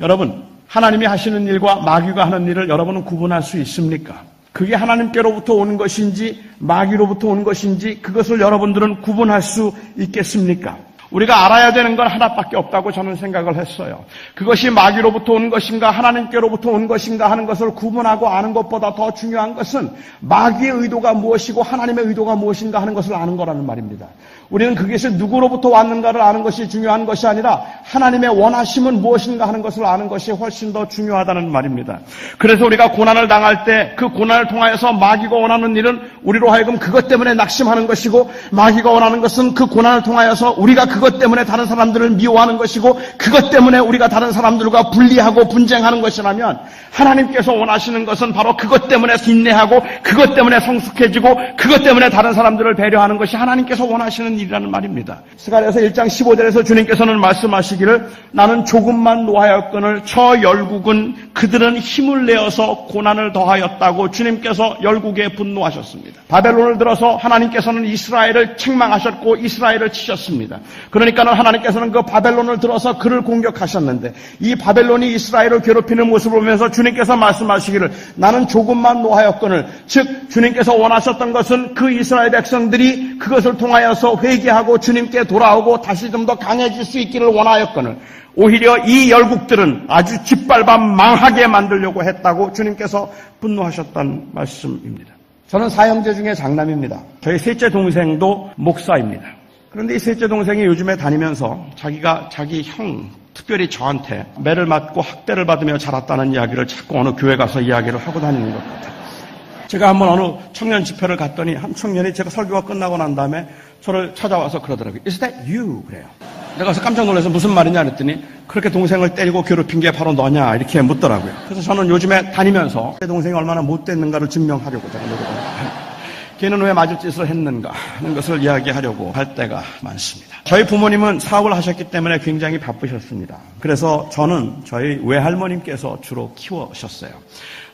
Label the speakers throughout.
Speaker 1: 여러분, 하나님이 하시는 일과 마귀가 하는 일을 여러분은 구분할 수 있습니까? 그게 하나님께로부터 오는 것인지 마귀로부터 오는 것인지 그것을 여러분들은 구분할 수 있겠습니까? 우리가 알아야 되는 건 하나밖에 없다고 저는 생각을 했어요. 그것이 마귀로부터 온 것인가 하나님께로부터 온 것인가 하는 것을 구분하고 아는 것보다 더 중요한 것은 마귀의 의도가 무엇이고 하나님의 의도가 무엇인가 하는 것을 아는 거라는 말입니다. 우리는 그것이 누구로부터 왔는가를 아는 것이 중요한 것이 아니라 하나님의 원하심은 무엇인가 하는 것을 아는 것이 훨씬 더 중요하다는 말입니다. 그래서 우리가 고난을 당할 때 그 고난을 통하여서 마귀가 원하는 일은 우리로 하여금 그것 때문에 낙심하는 것이고 마귀가 원하는 것은 그 고난을 통하여서 우리가 그것 때문에 다른 사람들을 미워하는 것이고 그것 때문에 우리가 다른 사람들과 분리하고 분쟁하는 것이라면 하나님께서 원하시는 것은 바로 그것 때문에 인내하고 그것 때문에 성숙해지고 그것 때문에 다른 사람들을 배려하는 것이 하나님께서 원하시는 일이라는 말입니다. 스가랴서 1장 15절에서 주님께서는 말씀하시기를 나는 조금만 노하였거늘 저 열국은 그들은 힘을 내어서 고난을 더하였다고 주님께서 열국에 분노하셨습니다. 바벨론을 들어서 하나님께서는 이스라엘을 책망하셨고 이스라엘을 치셨습니다. 그러니까는 하나님께서는 그 바벨론을 들어서 그를 공격하셨는데 이 바벨론이 이스라엘을 괴롭히는 모습을 보면서 주님께서 말씀하시기를 나는 조금만 노하였거늘 즉 주님께서 원하셨던 것은 그 이스라엘 백성들이 그것을 통하여서 회개하고 주님께 돌아오고 다시 좀 더 강해질 수 있기를 원하였거늘 오히려 이 열국들은 아주 짓밟아 망하게 만들려고 했다고 주님께서 분노하셨다는 말씀입니다. 저는 사형제 중에 장남입니다. 저희 셋째 동생도 목사입니다. 그런데 이 셋째 동생이 요즘에 다니면서 자기가 자기 형, 특별히 저한테 매를 맞고 학대를 받으며 자랐다는 이야기를 자꾸 어느 교회 가서 이야기를 하고 다니는 것 같아요. 제가 한번 어느 청년 집회를 갔더니 한 청년이 제가 설교가 끝나고 난 다음에 저를 찾아와서 그러더라고요. Is that you? 그래요. 내가 가서 깜짝 놀라서 무슨 말이냐 그랬더니 그렇게 동생을 때리고 괴롭힌 게 바로 너냐 이렇게 묻더라고요. 그래서 저는 요즘에 다니면서 내 동생이 얼마나 못됐는가를 증명하려고 제가 노력을 해요. 걔는 왜 맞을 짓을 했는가 하는 것을 이야기하려고 할 때가 많습니다. 저희 부모님은 사업을 하셨기 때문에 굉장히 바쁘셨습니다. 그래서 저는 저희 외할머님께서 주로 키워셨어요.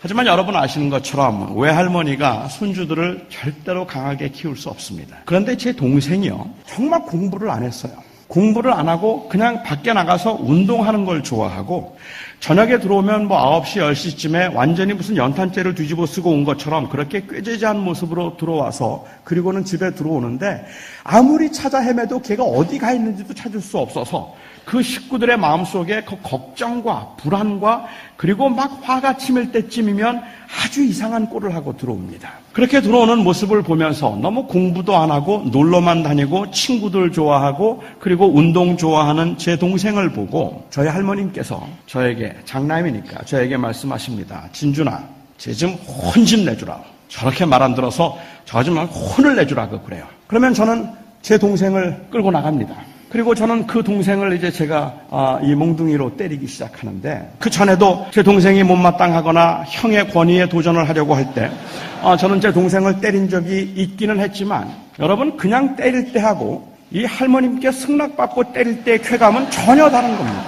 Speaker 1: 하지만 여러분 아시는 것처럼 외할머니가 손주들을 절대로 강하게 키울 수 없습니다. 그런데 제 동생이요 정말 공부를 안 했어요. 공부를 안 하고 그냥 밖에 나가서 운동하는 걸 좋아하고 저녁에 들어오면 9시, 10시쯤에 완전히 무슨 연탄재를 뒤집어 쓰고 온 것처럼 그렇게 꾀죄죄한 모습으로 들어와서 그리고는 집에 들어오는데 아무리 찾아 헤매도 걔가 어디 가 있는지도 찾을 수 없어서 그 식구들의 마음속에 그 걱정과 불안과 그리고 막 화가 치밀 때쯤이면 아주 이상한 꼴을 하고 들어옵니다. 그렇게 들어오는 모습을 보면서 너무 공부도 안 하고 놀러만 다니고 친구들 좋아하고 그리고 운동 좋아하는 제 동생을 보고 저희 할머님께서 저에게 장남이니까 저에게 말씀하십니다. 진준아, 쟤 좀 혼 좀 내주라. 저렇게 말 안 들어서 저 좀 혼을 내주라고 그래요. 그러면 저는 제 동생을 끌고 나갑니다. 그리고 저는 그 동생을 이제 제가 이 몽둥이로 때리기 시작하는데 그 전에도 제 동생이 못마땅하거나 형의 권위에 도전을 하려고 할 때 저는 제 동생을 때린 적이 있기는 했지만 여러분 그냥 때릴 때 하고 이 할머님께 승낙받고 때릴 때의 쾌감은 전혀 다른 겁니다.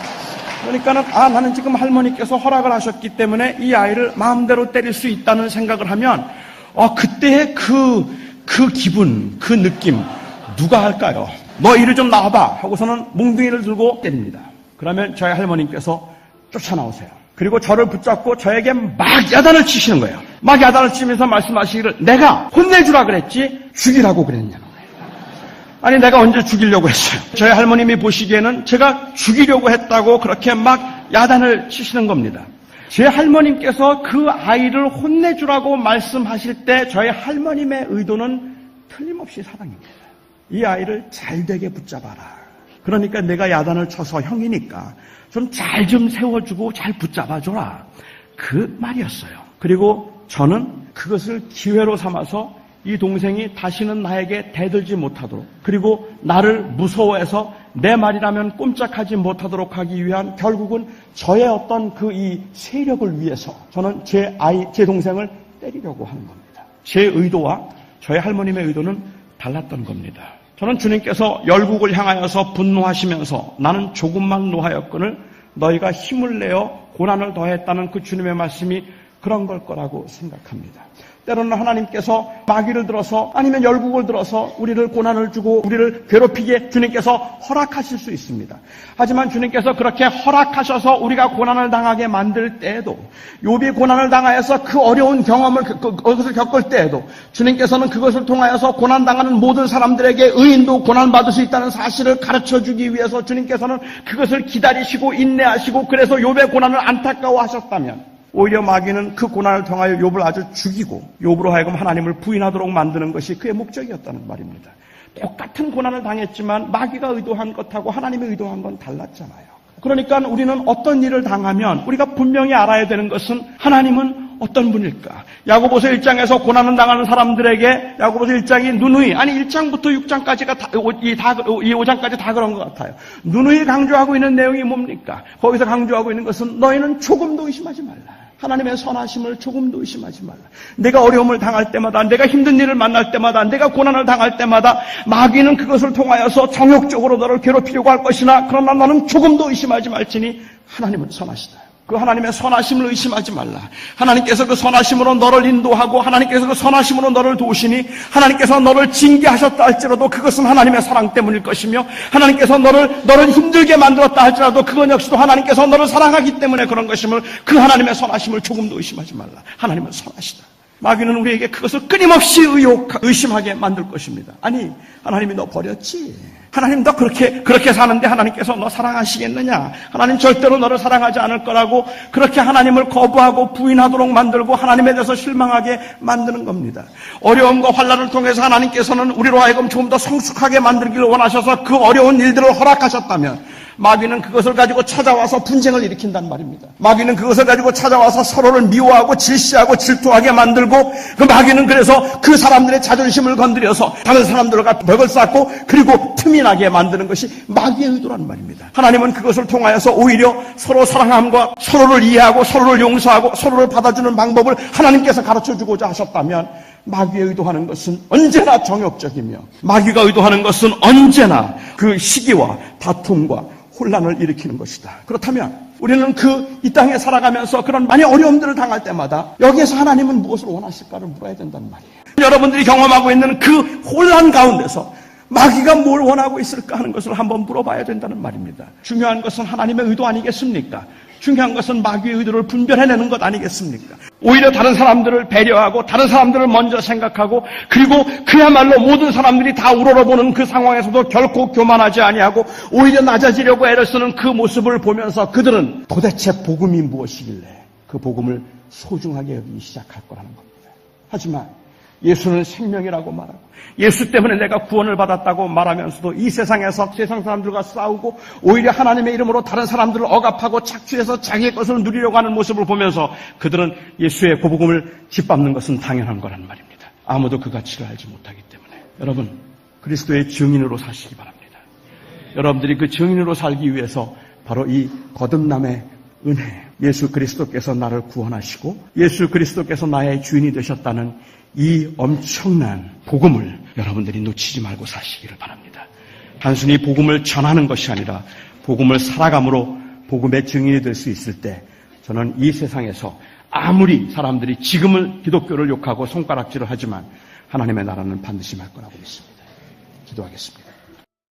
Speaker 1: 그러니까는 나는 지금 할머니께서 허락을 하셨기 때문에 이 아이를 마음대로 때릴 수 있다는 생각을 하면 그때의 그 기분, 그 느낌 누가 할까요? 너 이리 좀 나와봐 하고서는 몽둥이를 들고 때립니다. 그러면 저희 할머님께서 쫓아나오세요. 그리고 저를 붙잡고 저에게 막 야단을 치시는 거예요. 막 야단을 치면서 말씀하시기를 내가 혼내주라 그랬지 죽이라고 그랬냐는 거예요. 아니 내가 언제 죽이려고 했어요. 저희 할머님이 보시기에는 제가 죽이려고 했다고 그렇게 막 야단을 치시는 겁니다. 제 할머님께서 그 아이를 혼내주라고 말씀하실 때 저희 할머님의 의도는 틀림없이 사랑입니다. 이 아이를 잘되게 붙잡아라. 그러니까 내가 야단을 쳐서 형이니까 좀 잘 좀 세워주고 잘 붙잡아줘라. 그 말이었어요. 그리고 저는 그것을 기회로 삼아서 이 동생이 다시는 나에게 대들지 못하도록 그리고 나를 무서워해서 내 말이라면 꼼짝하지 못하도록 하기 위한 결국은 저의 어떤 이 세력을 위해서 저는 제 동생을 때리려고 하는 겁니다. 제 의도와 저희 할머님의 의도는 달랐던 겁니다. 저는 주님께서 열국을 향하여서 분노하시면서 나는 조금만 노하였거늘 너희가 힘을 내어 고난을 더했다는 그 주님의 말씀이 그런 걸 거라고 생각합니다. 때로는 하나님께서 마귀를 들어서 아니면 열국을 들어서 우리를 고난을 주고 우리를 괴롭히게 주님께서 허락하실 수 있습니다. 하지만 주님께서 그렇게 허락하셔서 우리가 고난을 당하게 만들 때에도, 욥이 고난을 당하여서 그 어려운 경험을 그것을 겪을 때에도 주님께서는 그것을 통하여서 고난당하는 모든 사람들에게 의인도 고난받을 수 있다는 사실을 가르쳐주기 위해서 주님께서는 그것을 기다리시고 인내하시고, 그래서 욥의 고난을 안타까워하셨다면 오히려 마귀는 그 고난을 통하여 욥을 아주 죽이고 욥으로 하여금 하나님을 부인하도록 만드는 것이 그의 목적이었다는 말입니다. 똑같은 고난을 당했지만 마귀가 의도한 것하고 하나님이 의도한 건 달랐잖아요. 그러니까 우리는 어떤 일을 당하면 우리가 분명히 알아야 되는 것은 하나님은 어떤 분일까? 야고보서 1장에서 고난을 당하는 사람들에게 야고보서 1장이 누누이, 아니 1장부터 6장까지가 이 5장까지 다 그런 것 같아요. 누누이 강조하고 있는 내용이 뭡니까? 거기서 강조하고 있는 것은 너희는 조금도 의심하지 말라. 하나님의 선하심을 조금도 의심하지 말라. 내가 어려움을 당할 때마다, 내가 힘든 일을 만날 때마다, 내가 고난을 당할 때마다 마귀는 그것을 통하여서 정욕적으로 너를 괴롭히려고 할 것이나 그러나 너는 조금도 의심하지 말지니 하나님은 선하시다. 그 하나님의 선하심을 의심하지 말라. 하나님께서 그 선하심으로 너를 인도하고 하나님께서 그 선하심으로 너를 도우시니, 하나님께서 너를 징계하셨다 할지라도 그것은 하나님의 사랑 때문일 것이며, 하나님께서 너를 힘들게 만들었다 할지라도 그건 역시도 하나님께서 너를 사랑하기 때문에 그런 것임을, 그 하나님의 선하심을 조금도 의심하지 말라. 하나님은 선하시다. 마귀는 우리에게 그것을 끊임없이 의심하게 만들 것입니다. 아니, 하나님이 너 버렸지? 하나님 너 그렇게 사는데 하나님께서 너 사랑하시겠느냐? 하나님 절대로 너를 사랑하지 않을 거라고 그렇게 하나님을 거부하고 부인하도록 만들고 하나님에 대해서 실망하게 만드는 겁니다. 어려움과 환난을 통해서 하나님께서는 우리로 하여금 조금 더 성숙하게 만들기를 원하셔서 그 어려운 일들을 허락하셨다면 마귀는 그것을 가지고 찾아와서 분쟁을 일으킨단 말입니다. 마귀는 그것을 가지고 찾아와서 서로를 미워하고 질시하고 질투하게 만들고, 그 마귀는 그래서 그 사람들의 자존심을 건드려서 다른 사람들과 벽을 쌓고 그리고 틈이 나게 만드는 것이 마귀의 의도란 말입니다. 하나님은 그것을 통하여서 오히려 서로 사랑함과 서로를 이해하고 서로를 용서하고 서로를 받아주는 방법을 하나님께서 가르쳐주고자 하셨다면, 마귀의 의도하는 것은 언제나 정욕적이며 마귀가 의도하는 것은 언제나 그 시기와 다툼과 혼란을 일으키는 것이다. 그렇다면 우리는 이 땅에 살아가면서 그런 많이 어려움들을 당할 때마다 여기에서 하나님은 무엇을 원하실까를 물어야 된단 말이에요. 여러분들이 경험하고 있는 그 혼란 가운데서 마귀가 뭘 원하고 있을까 하는 것을 한번 물어봐야 된다는 말입니다. 중요한 것은 하나님의 의도 아니겠습니까? 중요한 것은 마귀의 의도를 분별해내는 것 아니겠습니까? 오히려 다른 사람들을 배려하고 다른 사람들을 먼저 생각하고, 그리고 그야말로 모든 사람들이 다 우러러보는 그 상황에서도 결코 교만하지 아니하고 오히려 낮아지려고 애를 쓰는 그 모습을 보면서 그들은 도대체 복음이 무엇이길래 그 복음을 소중하게 여기기 시작할 거라는 겁니다. 하지만 예수는 생명이라고 말하고 예수 때문에 내가 구원을 받았다고 말하면서도 이 세상에서 세상 사람들과 싸우고 오히려 하나님의 이름으로 다른 사람들을 억압하고 착취해서 자기의 것을 누리려고 하는 모습을 보면서 그들은 예수의 복음을 짓밟는 것은 당연한 거란 말입니다. 아무도 그 가치를 알지 못하기 때문에 여러분, 그리스도의 증인으로 사시기 바랍니다. 여러분들이 그 증인으로 살기 위해서 바로 이 거듭남의 은혜, 예수 그리스도께서 나를 구원하시고 예수 그리스도께서 나의 주인이 되셨다는 이 엄청난 복음을 여러분들이 놓치지 말고 사시기를 바랍니다. 단순히 복음을 전하는 것이 아니라 복음을 살아감으로 복음의 증인이 될 수 있을 때 저는 이 세상에서 아무리 사람들이 지금은 기독교를 욕하고 손가락질을 하지만 하나님의 나라는 반드시 말 거라고 믿습니다. 기도하겠습니다.